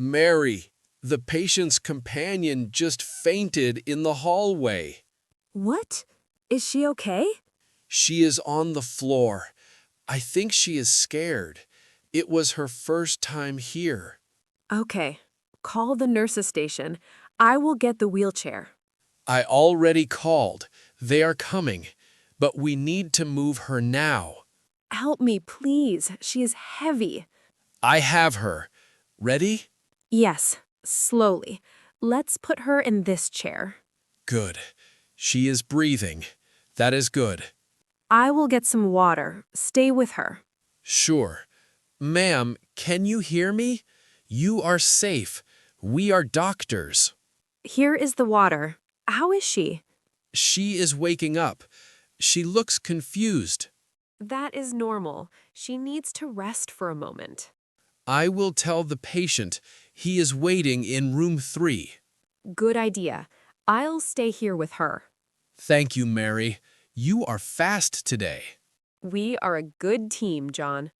Mary, the patient's companion just fainted in the hallway. What? Is she okay? She is on the floor. I think she is scared. It was her first time here. Okay. Call the nurse's station. I will get the wheelchair. I already called. They are coming. But we need to move her now. Help me, please. She is heavy. I have her. Ready? Yes, slowly. Let's put her in this chair. Good. She is breathing. That is good. I will get some water. Stay with her. Sure. Ma'am, can you hear me? You are safe. We are doctors. Here is the water. How is she? She is waking up. She looks confused. That is normal. She needs to rest for a moment. I will tell the patient he is waiting in room 3. Good idea. I'll stay here with her. Thank you, Mary. You are fast today. We are a good team, John.